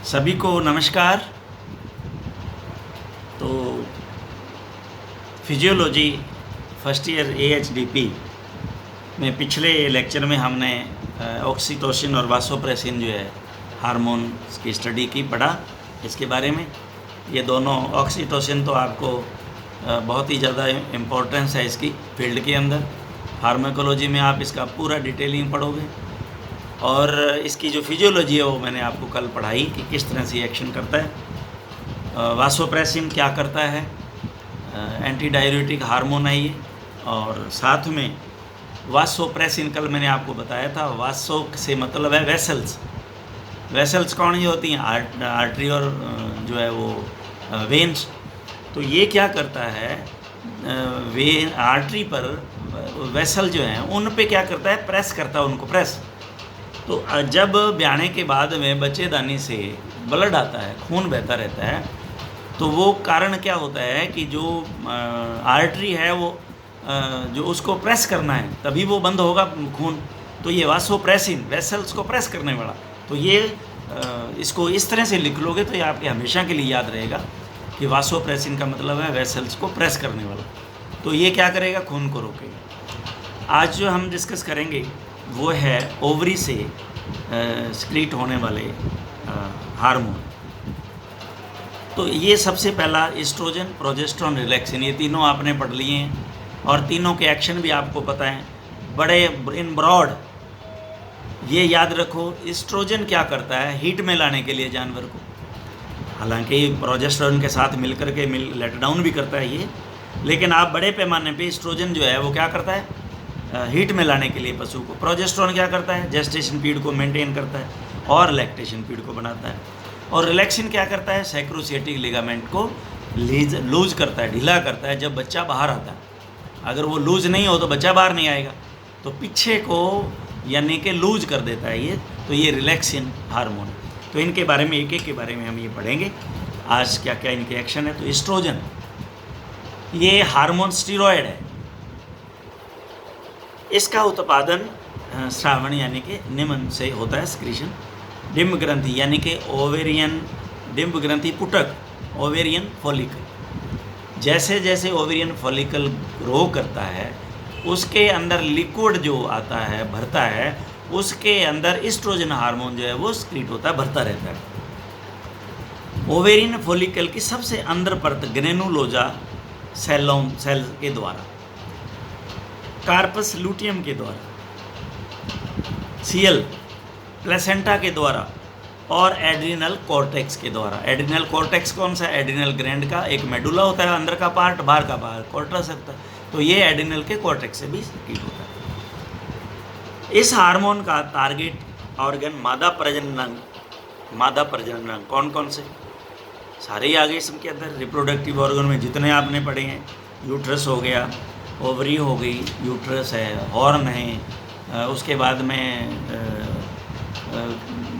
सभी को नमस्कार। तो फिजियोलॉजी फर्स्ट ईयर एएचडीपी में पिछले लेक्चर में हमने ऑक्सीटोसिन और वासोप्रेसिन जो है हार्मोन की स्टडी की पढ़ा इसके बारे में। ये दोनों ऑक्सीटोसिन तो आपको बहुत ही ज़्यादा इम्पोर्टेंस है इसकी फील्ड के अंदर। फार्माकोलॉजी में आप इसका पूरा डिटेलिंग पढ़ोगे और इसकी जो फिजियोलॉजी है वो मैंने आपको कल पढ़ाई कि किस तरह से एक्शन करता है। वासोप्रेसिन क्या करता है, एंटी डाययूरेटिक हार्मोन है ये। और साथ में वासोप्रेसिन कल मैंने आपको बताया था, वासो से मतलब है वेसल्स। वेसल्स कौन सी होती हैं? आर्टरी और जो है वो वेन्स। तो ये क्या करता है, वेन आर्टरी पर वेसल जो हैं उन पे क्या करता है, प्रेस करता है उनको, प्रेस। तो जब ब्याने के बाद में बच्चेदानी से ब्लड आता है, खून बहता रहता है, तो वो कारण क्या होता है कि जो आर्टरी है वो जो उसको प्रेस करना है तभी वो बंद होगा खून। तो ये वासोप्रेसिन वेसल्स को प्रेस करने वाला। तो ये इसको इस तरह से लिख लोगे तो ये आपके हमेशा के लिए याद रहेगा कि वासोप्रेसिन का मतलब है वेसल्स को प्रेस करने वाला। तो ये क्या करेगा, खून को रोकेगा। आज जो हम डिस्कस करेंगे वो है ओवरी से स्क्रीट होने वाले हार्मोन। तो ये सबसे पहला एस्ट्रोजन, प्रोजेस्टेरोन, रिलैक्सिन, ये तीनों आपने पढ़ लिए हैं और तीनों के एक्शन भी आपको पता है बड़े इन ब्रॉड। ये याद रखो, एस्ट्रोजन क्या करता है, हीट में लाने के लिए जानवर को। हालांकि प्रोजेस्टेरोन के साथ मिलकर के लेट डाउन भी करता है ये, लेकिन आप बड़े पैमाने पे एस्ट्रोजन जो है वो क्या करता है, हीट में लाने के लिए पशु को। प्रोजेस्टेरोन क्या करता है, जेस्टेशन पीरियड को मेंटेन करता है और लैक्टेशन पीरियड को बनाता है। और रिलैक्सिन क्या करता है, सैक्रोसिएटिक लिगामेंट को लूज करता है, ढीला करता है जब बच्चा बाहर आता है। अगर वो लूज नहीं हो तो बच्चा बाहर नहीं आएगा, तो पीछे को यानी कि लूज कर देता है ये। तो ये रिलैक्सिन हार्मोन है। तो इनके बारे में एक एक के बारे में हम ये पढ़ेंगे आज, क्या क्या इनके एक्शन है। तो एस्ट्रोजन ये हार्मोन स्टीरॉयड है। इसका उत्पादन श्रावण यानी कि निम्न से होता है, स्क्रीशन। डिम्ब ग्रंथि यानी कि ओवेरियन डिम्ब ग्रंथि पुटक, ओवेरियन फॉलिकल। जैसे जैसे ओवेरियन फॉलिकल ग्रो करता है उसके अंदर लिक्विड जो आता है, भरता है, उसके अंदर एस्ट्रोजन हार्मोन जो है वो स्क्रीट होता है, भरता रहता है। ओवेरियन फॉलिकल की सबसे अंदर परत ग्रेनुलोजा सेल के द्वारा, कार्पस लूटियम के द्वारा, सीएल प्लेसेंटा के द्वारा और एड्रिनल कॉर्टेक्स के द्वारा। एड्रिनल कॉर्टेक्स कौन सा? एड्रिनल ग्लैंड का एक मेडुला होता है, अंदर का पार्ट, बाहर का पार्ट कॉर्टस होता है। तो ये एड्रिनल के कॉर्टेक्स से भी स्क्रीट होता है। इस हार्मोन का टारगेट ऑर्गन मादा प्रजनन कौन कौन से? सारे ही आ गए इसके अंदर। रिप्रोडक्टिव ऑर्गन में जितने आपने पढ़े हैं, यूट्रस हो गया, ओवरी हो गई, यूट्रस है, हॉर्न है, उसके बाद में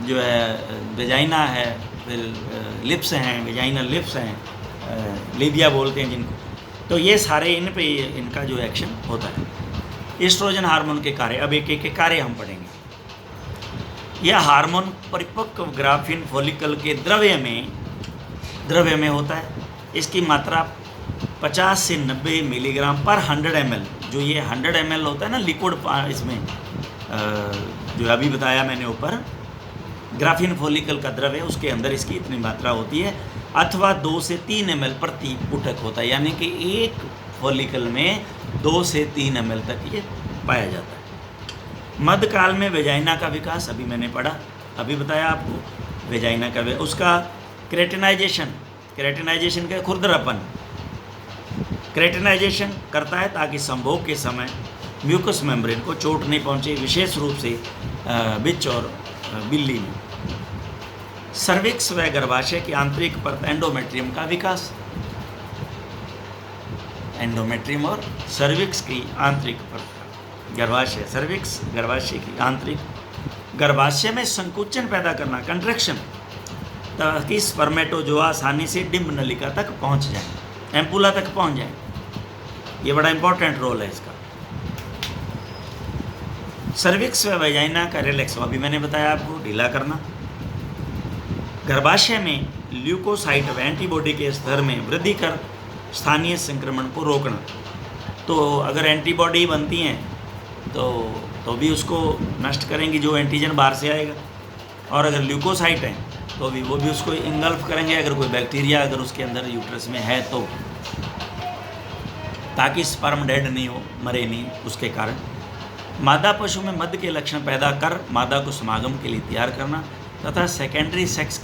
जो है वेजाइना है, फिर लिप्स हैं, वेजाइनल लिप्स हैं, लीबिया बोलते हैं जिनको। तो ये सारे इन पे इनका जो एक्शन होता है। एस्ट्रोजन हार्मोन के कार्य, अब एक एक के कार्य हम पढ़ेंगे। यह हार्मोन परिपक्व ग्राफिन फॉलिकल के द्रव्य में होता है। इसकी मात्रा 50 से 90 मिलीग्राम पर 100 ml। जो ये 100 ml होता है ना लिक्विड, इसमें जो अभी बताया मैंने ऊपर, ग्राफिन फॉलिकल का द्रव्य, उसके अंदर इसकी इतनी मात्रा होती है। अथवा 2 से 3 ml प्रति पुटक होता है, यानी कि एक फॉलिकल में 2 से 3 ml तक ये पाया जाता है। मध्यकाल में वेजाइना का विकास, अभी मैंने पढ़ा, अभी बताया आपको वेजाइना का उसका क्रेटिनाइजेशन का खुरदरापन, क्रेटिनाइजेशन करता है ताकि संभोग के समय म्यूकस मेम्ब्रेन को चोट नहीं पहुंचे, विशेष रूप से बिच और बिल्ली में। सर्विक्स व गर्भाशय की आंतरिक परत एंडोमेट्रियम का विकास, एंडोमेट्रियम और सर्विक्स की आंतरिक परत, गर्भाशय, सर्विक्स गर्भाशय की आंतरिक, गर्भाशय में संकुचन पैदा करना, कंट्रैक्शन, ताकि स्पर्मेटोजोआ आसानी से डिम्ब नलिका तक पहुंच जाए, एम्पुला तक पहुंच जाए। ये बड़ा इंपॉर्टेंट रोल है इसका। सर्विक्स व वेजाइना का रिलैक्स, अभी मैंने बताया आपको, ढीला करना। गर्भाशय में ल्यूकोसाइट व एंटीबॉडी के स्तर में वृद्धि कर स्थानीय संक्रमण को रोकना। तो अगर एंटीबॉडी बनती हैं तो भी उसको नष्ट करेंगी जो एंटीजन बाहर से आएगा, और अगर ल्यूकोसाइट हैं तो भी वो भी उसको इंगल्फ करेंगे अगर कोई बैक्टीरिया अगर उसके अंदर यूट्रस में है तो, ताकि स्पर्म डेड नहीं हो, मरे नहीं उसके कारण। मादा पशु में मध्य के लक्षण पैदा कर मादा को समागम के लिए तैयार करना तथा सेकेंडरी सेक्स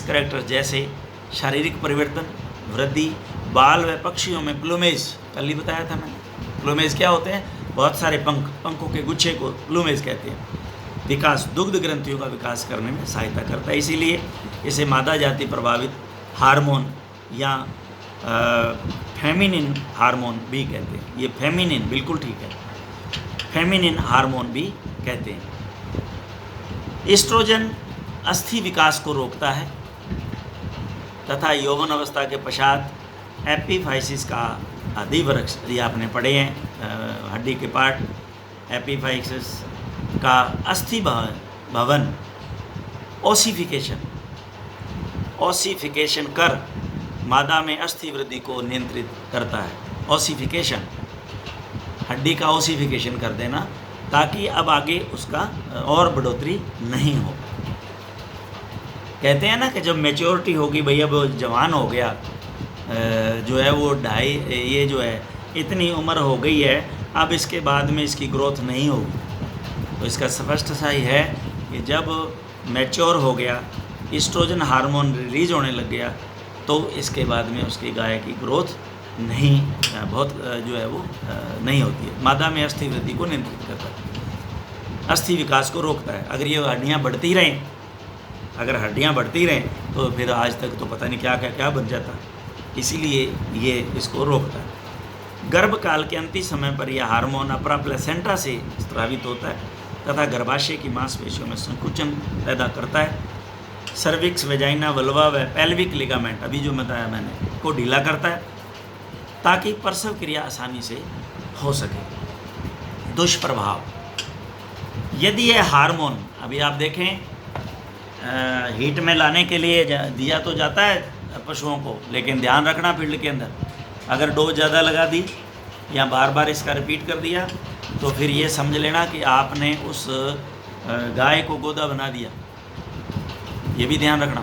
कैरेक्टर्स जैसे शारीरिक परिवर्तन, वृद्धि, बाल व पक्षियों में प्लूमेज, कल ही बताया था मैंने। प्लूमेज क्या होते हैं? बहुत सारे पंखों के गुच्छे को प्लूमेज कहते हैं। विकास, दुग्ध ग्रंथियों का विकास करने में सहायता करता है, इसीलिए इसे मादा जाति प्रभावित हार्मोन या फेमिनिन हार्मोन भी कहते हैं। ये फेमिनिन बिल्कुल ठीक है, फेमिनिन हार्मोन भी कहते हैं। एस्ट्रोजन अस्थि विकास को रोकता है तथा यौवन अवस्था के पश्चात एपिफाइसिस का अधिवृक्ष, ये आपने पढ़े हैं हड्डी के पार्ट, एपिफाइसिस का अस्थि भवन ओसिफिकेशन कर मादा में अस्थि वृद्धि को नियंत्रित करता है। ओसिफिकेशन, हड्डी का ओसिफिकेशन कर देना ताकि अब आगे उसका और बढ़ोतरी नहीं हो। कहते हैं ना कि जब मैच्योरिटी होगी, भैया वो जवान हो गया, जो है वो ये जो है इतनी उम्र हो गई है, अब इसके बाद में इसकी ग्रोथ नहीं होगी। तो इसका स्पष्ट सा ही है कि जब मैच्योर हो गया, एस्ट्रोजन हार्मोन रिलीज होने लग गया, तो इसके बाद में उसकी गाय की ग्रोथ नहीं बहुत जो है वो नहीं होती है। मादा में अस्थि वृद्धि को नियंत्रित करता है, अस्थि विकास को रोकता है। अगर ये हड्डियाँ बढ़ती रहें, तो फिर आज तक तो पता नहीं क्या बन जाता, इसीलिए ये इसको रोकता है। गर्भकाल के अंतिम समय पर यह हार्मोन अपरा प्लेसेंटा से स्रावित होता है तथा गर्भाशय की मांसपेशियों में संकुचन पैदा करता है। सर्विक्स, वेजाइना, वल्वा व पेल्विक लिगामेंट, अभी जो बताया मैंने, को ढीला करता है ताकि प्रसव क्रिया आसानी से हो सके। दुष्प्रभाव, यदि यह हार्मोन, अभी आप देखें हीट में लाने के लिए दिया तो जाता है पशुओं को, लेकिन ध्यान रखना फील्ड के अंदर अगर डोज ज़्यादा लगा दी या बार बार इसका रिपीट कर दिया तो फिर ये समझ लेना कि आपने उस गाय को गोदा बना दिया। ये भी ध्यान रखना,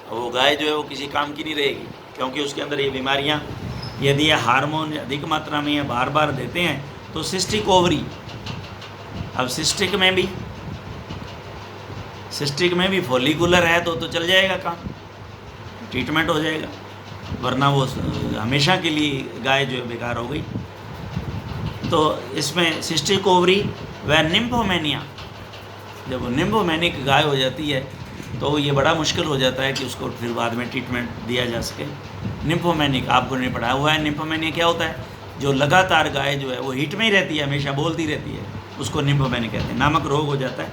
वो गाय जो है वो किसी काम की नहीं रहेगी, क्योंकि उसके अंदर ये बीमारियां, यदि ये हार्मोन अधिक मात्रा में ये बार बार देते हैं तो सिस्टिक ओवरी, अब सिस्टिक में भी फॉलिकुलर है तो चल जाएगा काम, ट्रीटमेंट हो जाएगा, वरना वो हमेशा के लिए गाय जो है बेकार हो गई। तो इसमें सिस्टिक ओवरी व निम्फोमेनिया, जब निम्फोमेनिक गाय हो जाती है तो ये बड़ा मुश्किल हो जाता है कि उसको फिर बाद में ट्रीटमेंट दिया जा सके। निम्फोमेनिक आपको नहीं पढ़ा हुआ है, निम्फोमेनिया क्या होता है? जो लगातार गाय जो है वो हीट में ही रहती है, हमेशा बोलती रहती है, उसको निम्फोमेनिक कहते हैं। नामक रोग हो जाता है।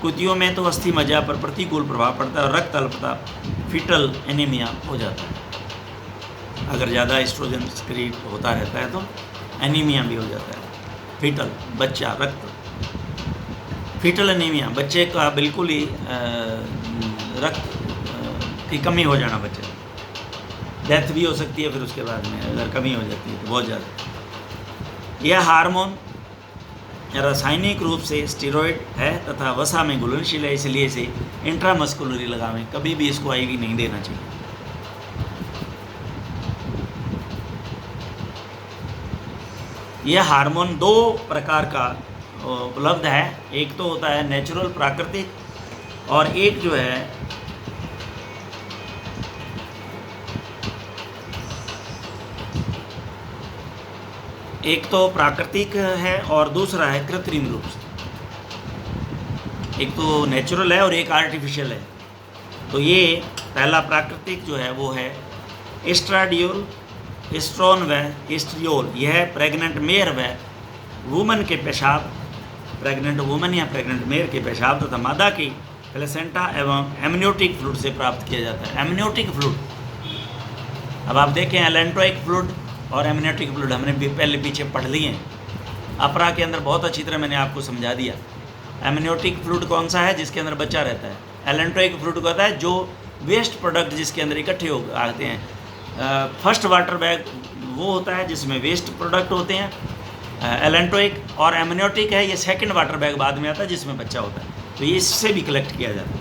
कुतियों में तो अस्थि मज्जा पर प्रतिकूल प्रभाव पड़ता है और रक्त अल्पता, फीटल एनीमिया हो जाता है। अगर ज़्यादा एस्ट्रोजन सक्रिय होता रहता है तो एनीमिया भी हो जाता है। फीटल, बच्चा, रक्त, फीटल एनीमिया, बच्चे का बिल्कुल ही रक्त की कमी हो जाना, बच्चे डेथ भी हो सकती है फिर उसके बाद में अगर कमी हो जाती है तो बहुत ज़्यादा। यह हार्मोन रासायनिक रूप से स्टेरॉइड है तथा वसा में घुलनशील है, इसलिए इसे इंट्रामस्कुलरी लगावें, कभी भी इसको आईवी नहीं देना चाहिए। यह हार्मोन दो प्रकार का उपलब्ध है, एक तो होता है नेचुरल प्राकृतिक, और एक जो है एक तो प्राकृतिक है और दूसरा है कृत्रिम रूप से। एक तो नेचुरल है और एक आर्टिफिशियल है। तो ये पहला प्राकृतिक जो है वो है एस्ट्राडियोल, एस्ट्रोन व एस्ट्रियोल। यह प्रेग्नेंट मेयर व वुमन के पेशाब, प्रेग्नेंट वुमन या प्रेग्नेंट मेयर के पेशाब तथा मादा की प्लेसेंटा एवं एमनियोटिक फ्लूइड से प्राप्त किया जाता है। एमनियोटिक फ्लूइड, अब आप देखें एलेंट्रोइक फ्लूइड और एमनियोटिक फ्लूइड हमने भी पहले पीछे पढ़ लिए हैं। अपरा के अंदर बहुत अच्छी तरह मैंने आपको समझा दिया। एमनियोटिक फ्लूइड कौन सा है? जिसके अंदर बच्चा रहता है। एलेंट्रोइक फ्लूइड होता है जो वेस्ट प्रोडक्ट जिसके अंदर इकट्ठे हो आते हैं। फर्स्ट वाटर बैग वो होता है जिसमें वेस्ट प्रोडक्ट होते हैं एलेंट्रोइक, और एमनियोटिक है ये सेकंड वाटर बैग बाद में आता है जिसमें बच्चा होता है। तो ये इससे भी कलेक्ट किया जाता है।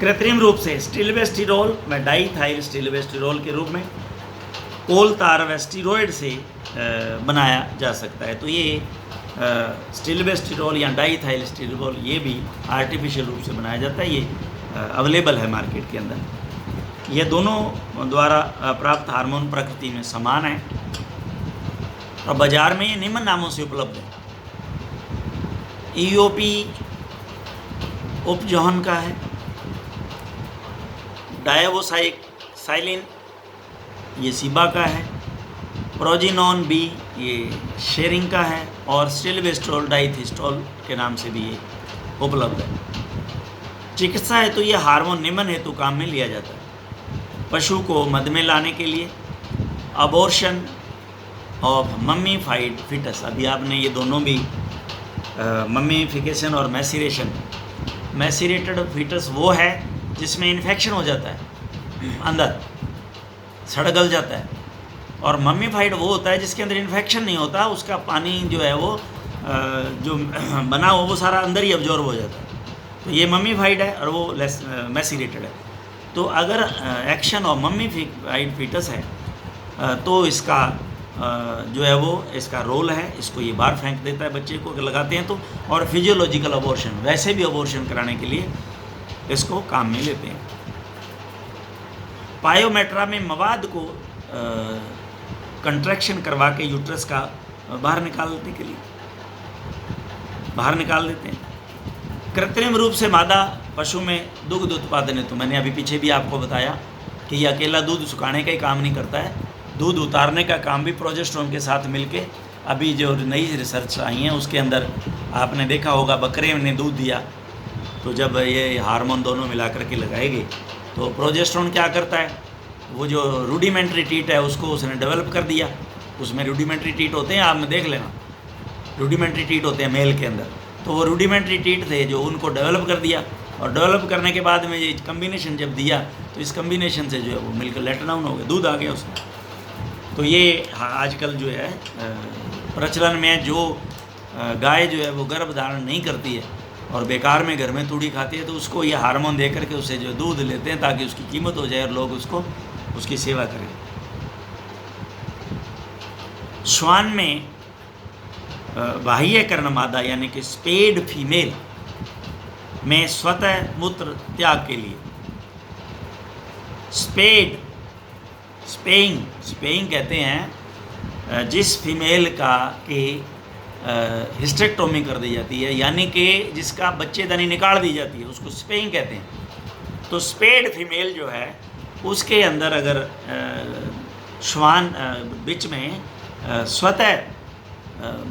कृत्रिम रूप से स्टिल्बेस्टिरोल में डाईथाइल स्टिल्बेस्टिरोल के रूप में कोल तार व स्टीरॉयड से बनाया जा सकता है। तो ये स्टिल्बेस्टिरोल या डाईथाइल स्टिल्बेस्टिरोल ये भी आर्टिफिशियल रूप से बनाया जाता है। ये अवेलेबल है मार्केट के अंदर। ये दोनों द्वारा प्राप्त हार्मोन प्रकृति में समान है और बाजार में ये निम्न नामों से उपलब्ध है। ईओपी उपजोहन का है, डायवोसाइलिन ये सीबा का है, प्रोजिनोन बी ये शेरिंग का है, और स्टिल्बेस्ट्रोल डाइथिस्टोल के नाम से भी ये उपलब्ध है। चिकित्सा है तो ये हार्मोन निम्न हेतु काम में लिया जाता है। पशु को मद में लाने के लिए, अबॉर्शन ऑफ मम्मीफाइड फिटस, अभी आपने ये दोनों भी मम्मीफिकेशन और मैसीरेशन, मैसीरेटेड फिटस वो है जिसमें इन्फेक्शन हो जाता है, अंदर सड़ गल जाता है, और मम्मीफाइड वो होता है जिसके अंदर इन्फेक्शन नहीं होता, उसका पानी जो है वो जो बना हो वो सारा अंदर ही अब्जॉर्ब हो जाता है। तो ये मम्मीफाइड है और वो मैसीरेटेड है। तो अगर एक्शन ऑफ मम्मीफाइड फीटस है तो इसका जो है वो इसका रोल है, इसको ये बाहर फेंक देता है बच्चे को अगर लगाते हैं तो। और फिजियोलॉजिकल अबॉर्शन, वैसे भी अबॉर्शन कराने के लिए इसको काम में लेते हैं। पायोमेट्रा में मवाद को कंट्रैक्शन करवा के यूट्रस का बाहर निकालने के लिए बाहर निकाल देते हैं। कृत्रिम रूप से मादा पशु में दुग्ध उत्पादन है, तो मैंने अभी पीछे भी आपको बताया कि ये अकेला दूध सुखाने का ही काम नहीं करता है, दूध उतारने का काम भी प्रोजेस्टेरोन के साथ मिलके, अभी जो नई रिसर्च आई हैं उसके अंदर आपने देखा होगा बकरे ने दूध दिया तो जब ये हार्मोन दोनों मिला करके लगाएंगे तो प्रोजेस्टेरोन क्या करता है, वो जो रूडिमेंट्री टीट है उसको उसने डेवलप कर दिया। उसमें रूडिमेंट्री टीट होते हैं, आप में देख लेना, रूडिमेंट्री टीट होते हैं मेल के अंदर, तो वो रूडिमेंट्री टीट थे जो उनको डेवलप कर दिया, और डेवलप करने के बाद में ये कम्बिनेशन जब दिया तो इस कम्बिनेशन से जो है वो मिलकर लेटर डाउन हो गया, दूध आ गया उसमें। तो ये आजकल जो है प्रचलन में जो गाय जो है वो गर्भ धारण नहीं करती है और बेकार में घर में तूड़ी खाती है, तो उसको ये हार्मोन दे करके उससे जो दूध लेते हैं ताकि उसकी कीमत हो जाए और लोग उसको उसकी सेवा करें। श्वान में बाह्य कर्ण मादा यानी कि स्पेड फीमेल में स्वतः मूत्र त्याग के लिए स्पेइंग कहते हैं जिस फीमेल का कि हिस्टेक्टोमी कर दी जाती है, यानी कि जिसका बच्चेदानी निकाल दी जाती है, उसको स्पेइंग कहते हैं। तो स्पेड फीमेल जो है उसके अंदर अगर श्वान बीच में स्वतः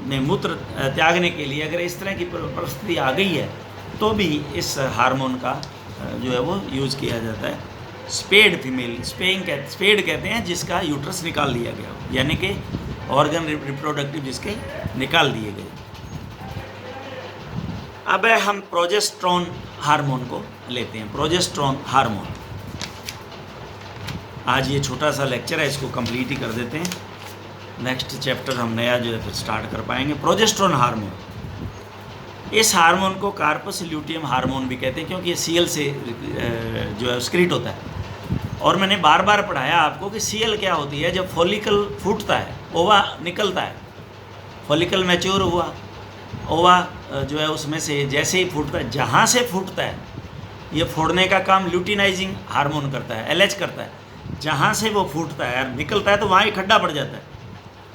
में मूत्र त्यागने के लिए अगर इस तरह की परिस्थिति आ गई है तो भी इस हार्मोन का जो है वो यूज़ किया जाता है। स्पेड फीमेल, स्पेड कहते हैं जिसका यूट्रस निकाल दिया गया हो, यानी कि ऑर्गन रिप्रोडक्टिव जिसके निकाल दिए गए। अब हम प्रोजेस्टेरोन हार्मोन को लेते हैं। प्रोजेस्टेरोन हार्मोन, आज ये छोटा सा लेक्चर है, इसको कंप्लीट ही कर देते हैं, नेक्स्ट चैप्टर हम नया जो है फिर स्टार्ट कर पाएंगे। प्रोजेस्टेरोन हार्मोन, इस हार्मोन को कार्पस ल्यूटियम हार्मोन भी कहते हैं क्योंकि ये सीएल से जो है स्क्रीट होता है। और मैंने बार बार पढ़ाया आपको कि सीएल क्या होती है। जब फॉलिकल फूटता है, ओवा निकलता है, फॉलिकल मैच्योर हुआ, ओवा जो है उसमें से जैसे ही फूटता है, जहाँ से फूटता है ये फोड़ने का काम ल्यूटिनाइजिंग हार्मोन करता है, एलएच करता है। जहाँ से वो फूटता है निकलता है तो वहाँ ही खड्डा पड़ जाता है,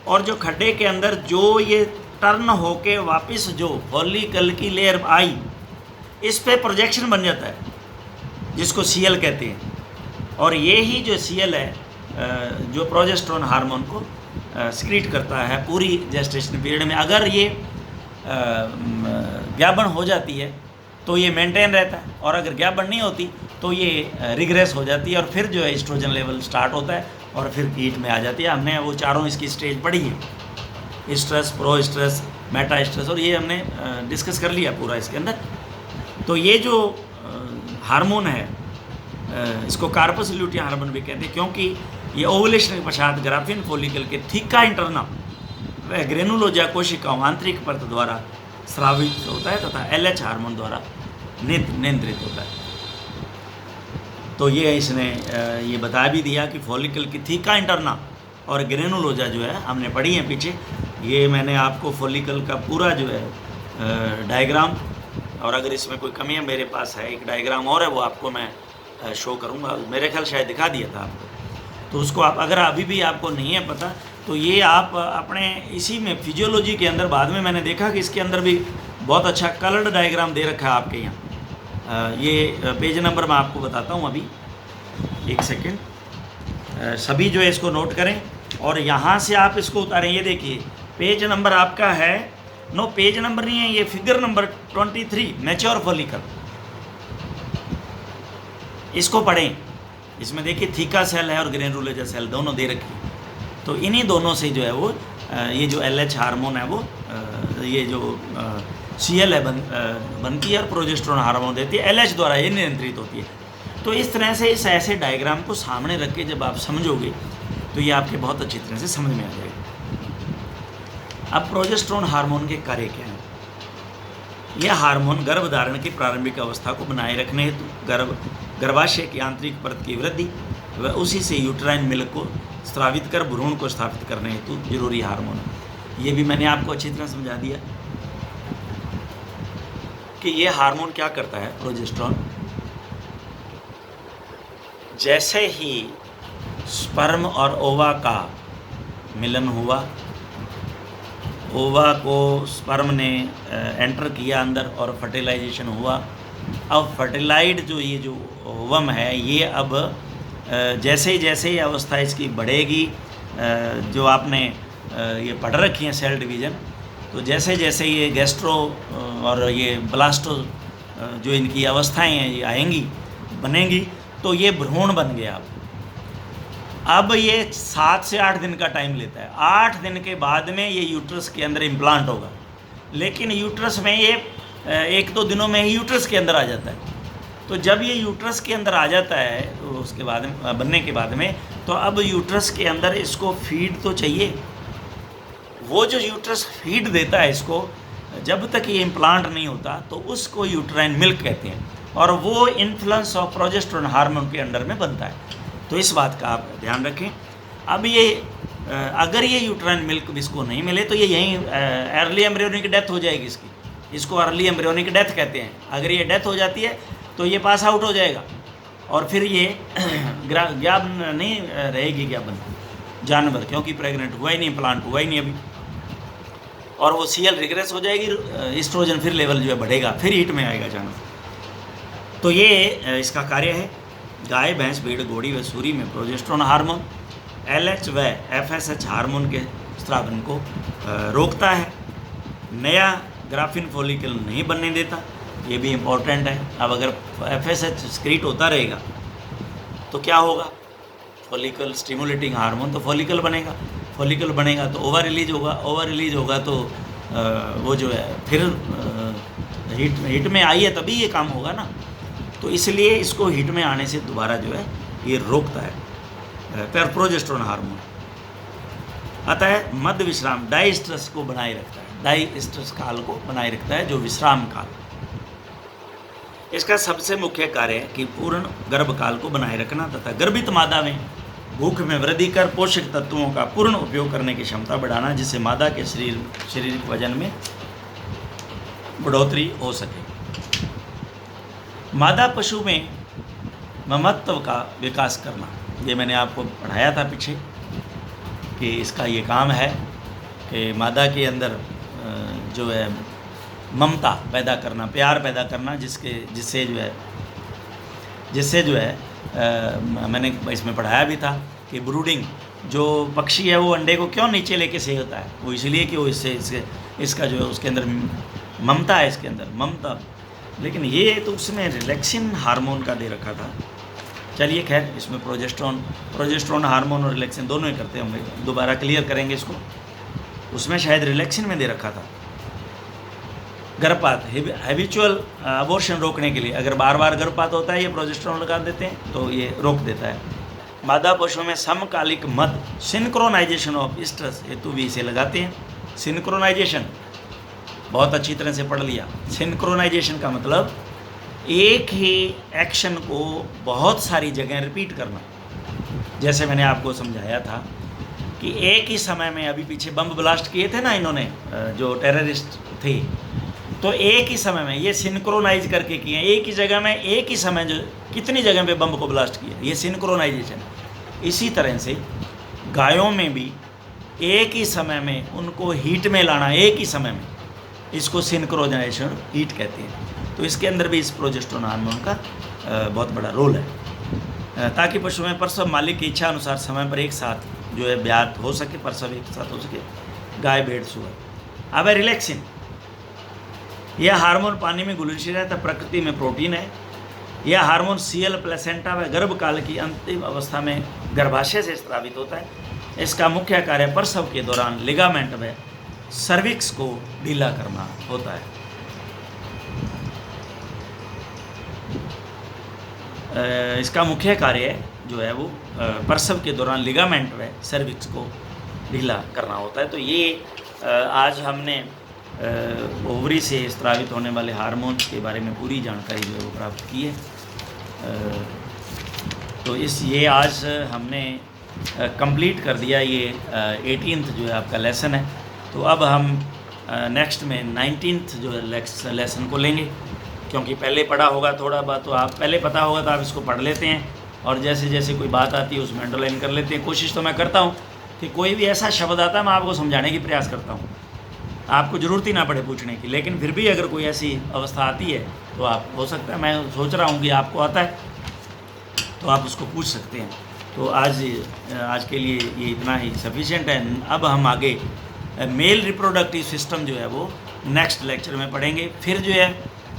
और जो खड्डे के अंदर जो ये टर्न होके वापस जो फॉलिकल की लेयर आई, इस पे प्रोजेक्शन बन जाता है जिसको सीएल कहते हैं। और ये ही जो सीएल है जो प्रोजेस्टेरोन हार्मोन को सिक्रीट करता है पूरी जेस्टेशन पीरियड में। अगर ये ज्ञापन हो जाती है तो ये मेंटेन रहता है, और अगर ज्ञापन नहीं होती तो ये रिग्रेस हो जाती है, और फिर जो है एस्ट्रोजन लेवल स्टार्ट होता है और फिर हीट में आ जाती है। हमने वो चारों इसकी स्टेज पढ़ी है, stress, pro stress, Meta stress, और ये हमने डिस्कस कर लिया पूरा इसके अंदर। तो ये जो हार्मोन है इसको कार्पस ल्यूटियम हार्मोन भी कहते हैं, क्योंकि ये ओवुलेशन के पश्चात ग्राफिन फॉलिकल के थीका इंटरना व ग्रेनुलोजा कोशिकाओं आंतरिक परत द्वारा स्रावित होता है तथा LH हार्मोन द्वारा नियंत्रित होता है। तो ये इसने ये बता भी दिया कि फॉलिकल की थीका इंटरना और ग्रेनुलोजा जो है हमने पढ़ी है पीछे। ये मैंने आपको फॉलिकल का पूरा जो है डायग्राम, और अगर इसमें कोई कमी है मेरे पास है एक डायग्राम और है, वो आपको मैं शो करूँगा। मेरे ख्याल शायद दिखा दिया था आपको, तो उसको आप अगर अभी भी आपको नहीं है पता तो ये आप अपने इसी में फिजियोलॉजी के अंदर, बाद में मैंने देखा कि इसके अंदर भी बहुत अच्छा कलर्ड डायग्राम दे रखा है आपके यहाँ। ये पेज नंबर मैं आपको बताता हूँ अभी, एक सेकेंड। सभी जो है इसको नोट करें और यहाँ से आप इसको उतारें। ये देखिए पेज नंबर आपका है, नो पेज नंबर नहीं है, ये फिगर नंबर 23 मैच्योर फॉलिकल। इसको पढ़ें, इसमें देखिए थीका सेल है और ग्रेनुलोजा सेल दोनों दे रखी है। तो इन्हीं दोनों से जो है वो ये जो LH हार्मोन है वो ये जो CL है बनती है और प्रोजेस्टेरोन हार्मोन देती है, LH द्वारा ये नियंत्रित होती है। तो इस तरह से इस ऐसे डायग्राम को सामने रख के जब आप समझोगे तो ये आपके बहुत अच्छी तरह से समझ में आ जाएगा। अब प्रोजेस्टेरोन हार्मोन के कार्य क्या हैं? यह हार्मोन गर्भधारण की प्रारंभिक अवस्था को बनाए रखने हेतु गर्भाशय की आंतरिक परत की वृद्धि व उसी से यूट्राइन मिल्क को स्रावित कर भ्रूण को स्थापित करने हेतु जरूरी हार्मोन है। ये भी मैंने आपको अच्छी तरह समझा दिया कि ये हार्मोन क्या करता है। प्रोजेस्टेरोन जैसे ही स्पर्म और ओवा का मिलन हुआ, ओवा को स्पर्म ने एंटर किया अंदर और फर्टिलाइजेशन हुआ। अब फर्टिलाइड जो ये जो ओवम है ये अब जैसे ही अवस्था इसकी बढ़ेगी, जो आपने ये पढ़ रखी हैं सेल डिवीज़न, तो जैसे जैसे ये गैस्ट्रो और ये ब्लास्टो जो इनकी अवस्थाएं हैं ये आएंगी बनेंगी, तो ये भ्रूण बन गया। अब ये 7 से 8 दिन का टाइम लेता है। 8 दिन के बाद में ये यूट्रस के अंदर इम्प्लांट होगा, लेकिन यूट्रस में ये 1-2 दिनों में ही यूट्रस के अंदर आ जाता है। तो जब ये यूट्रस के अंदर आ जाता है तो उसके बाद बनने के बाद में, तो अब यूट्रस के अंदर इसको फीड तो चाहिए। वो जो यूट्रस फीड देता है इसको, जब तक ये इम्प्लांट नहीं होता तो उसको यूट्राइन मिल्क कहते हैं, और वो इन्फ्लुएंस ऑफ प्रोजेस्टेरोन हार्मोन के अंडर में बनता है। तो इस बात का आप ध्यान रखें। अब ये अगर ये यूट्राइन मिल्क इसको नहीं मिले तो ये यहीं अर्ली एम्ब्रियोनिक डेथ हो जाएगी इसको अर्ली एम्ब्रियोनिक डेथ कहते हैं। अगर ये डेथ हो जाती है तो ये पास आउट हो जाएगा और फिर ये ज्ञापन नहीं रहेगी ज्ञापन जानवर, क्योंकि प्रेग्नेंट हुआ ही नहीं, प्लांट हुआ ही नहीं अभी, और वो CL रिग्रेस हो जाएगी, एस्ट्रोजन फिर लेवल जो है बढ़ेगा, फिर हीट में आएगा जानवर। तो ये इसका कार्य है। गाय, भैंस, भेड़, घोड़ी व सूरी में प्रोजेस्टेरोन हार्मोन LH व FSH हार्मोन के स्रावन को रोकता है, नया ग्राफिन फॉलिकल नहीं बनने देता। ये भी इम्पोर्टेंट है। अब अगर FSH स्क्रीट होता रहेगा तो क्या होगा? फॉलिकल स्टिमुलेटिंग हार्मोन, तो फॉलिकल बनेगा, फॉलिकल बनेगा तो ओवर रिलीज होगा, ओवर रिलीज होगा तो वो जो है फिर हीट में आई है तभी ये काम होगा ना। तो इसलिए इसको हीट में आने से दोबारा जो है ये रोकता है प्रोजेस्टेरोन हार्मोन। अतः मध्य विश्राम डाइस्ट्रस को बनाए रखता है, डाइस्ट्रस काल को बनाए रखता है, जो विश्राम काल। इसका सबसे मुख्य कार्य है कि पूर्ण गर्भकाल को बनाए रखना तथा गर्भित मादा में भूख में वृद्धि कर पोषक तत्वों का पूर्ण उपयोग करने की क्षमता बढ़ाना, जिससे मादा के शारीरिक वजन में बढ़ोतरी हो सके। मादा पशु में ममत्व का विकास करना, ये मैंने आपको पढ़ाया था पीछे कि इसका ये काम है कि मादा के अंदर जो है ममता पैदा करना, प्यार पैदा करना, जिससे जो है मैंने इसमें पढ़ाया भी था कि ब्रूडिंग जो पक्षी है वो अंडे को क्यों नीचे लेके सेहता है, वो इसलिए कि वो इसका जो है उसके अंदर ममता है, इसके अंदर ममता। लेकिन ये तो उसमें रिलैक्सिन हार्मोन का दे रखा था। चलिए खैर, इसमें प्रोजेस्टेरोन हार्मोन और रिलैक्सिन दोनों ही करते होंगे, दोबारा क्लियर करेंगे इसको। उसमें शायद रिलैक्सिन में दे रखा था, गर्भपात, हैबिचुअल अबॉर्शन रोकने के लिए, अगर बार बार गर्भपात होता है ये प्रोजेस्टेरोन लगा देते हैं तो ये रोक देता है। मादा पशुओं में समकालिक मद, सिंक्रोनाइजेशन ऑफ स्ट्रेस हेतु भी इसे लगाते हैं। सिंक्रोनाइजेशन बहुत अच्छी तरह से पढ़ लिया। सिंक्रोनाइजेशन का मतलब एक ही एक्शन को बहुत सारी जगह रिपीट करना। जैसे मैंने आपको समझाया था कि एक ही समय में, अभी पीछे बम ब्लास्ट किए थे ना इन्होंने, जो टेररिस्ट थे, तो एक ही समय में ये सिंक्रोनाइज करके किए, एक ही जगह में एक ही समय जो कितनी जगह पे बम को ब्लास्ट किया, ये सिंक्रोनाइजेशन है। इसी तरह से गायों में भी एक ही समय में उनको हीट में लाना, एक ही समय में, इसको सिंक्रोनाइजेशन हीट कहते हैं। तो इसके अंदर भी इस प्रोजेस्टेरोन हार्मोन का बहुत बड़ा रोल है, ताकि पशु में प्रसव मालिक की इच्छा अनुसार समय पर एक साथ जो है ब्यात हो सके, प्रसव एक साथ हो सके, गाय भेड़ सुअर। अब है रिलैक्सिन। यह हार्मोन पानी में घुलनशील रहता है, प्रकृति में प्रोटीन है। यह हार्मोन सीएल प्लेसेंटा व गर्भकाल की अंतिम अवस्था में गर्भाशय से स्रावित होता है। इसका मुख्य कार्य प्रसव के दौरान लिगामेंट व सर्विक्स को ढीला करना होता है। इसका मुख्य कार्य जो है वो प्रसव के दौरान लिगामेंट व सर्विक्स को ढीला करना होता है। तो ये आज हमने ओवरी से स्रावित होने वाले हार्मोन्स के बारे में पूरी जानकारी जो है वो प्राप्त की है। तो ये आज हमने कंप्लीट कर दिया, ये 18th जो है आपका लेसन है। तो अब हम नेक्स्ट में 19th जो है लेसन को लेंगे, क्योंकि पहले पढ़ा होगा थोड़ा बहुत, तो आप पहले पता होगा तो आप इसको पढ़ लेते हैं और जैसे जैसे कोई बात आती है उसमें अंडरलाइन कर लेते हैं। कोशिश तो मैं करता हूँ कि कोई भी ऐसा शब्द आता है मैं आपको समझाने की प्रयास करता हूँ, आपको ज़रूरत ही ना पड़े पूछने की। लेकिन फिर भी अगर कोई ऐसी अवस्था आती है तो आप, हो सकता है, मैं सोच रहा हूँ कि आपको आता है तो आप उसको पूछ सकते हैं। तो आज के लिए ये इतना ही सफिशिएंट है। अब हम आगे मेल रिप्रोडक्टिव सिस्टम जो है वो नेक्स्ट लेक्चर में पढ़ेंगे। फिर जो है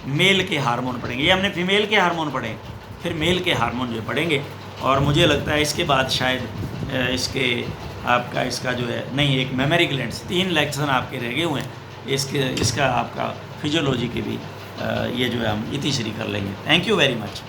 मेल के हार्मोन पढ़ेंगे। ये हमने फीमेल के हार्मोन पढ़े, फिर मेल के हार्मोन जो पढ़ेंगे। और मुझे लगता है इसके बाद शायद इसका जो है नहीं, एक मेमोरी ग्लैंड्स, 3 लेक्चर आपके रह गए हुए हैं। इसका आपका फिजियोलॉजी के भी ये जो है हम इतिश्री कर लेंगे। Thank you very much.